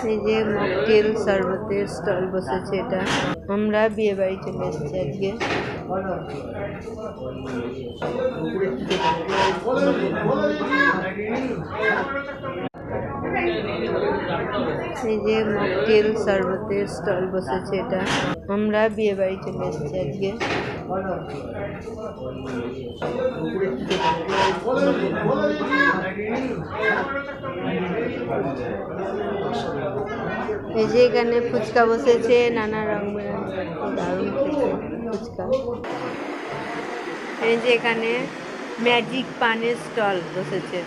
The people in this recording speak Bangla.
এই যে মকটেল শরবতের স্টল বসেছে। এটা আমরা বিয়ে বাড়ি চলে এসেছি আজকে। এই যে মকটেল শরবতের স্টল বসেছে। এটা আমরা বিয়ে বাড়ি চলে এসেছি আজকে। এই যে এখানে ফুচকা বসেছে, নানা রং বেরঙের, দারুণ খেতে ফুচকা। এই যে এখানে ম্যাজিক পানের স্টল বসেছে।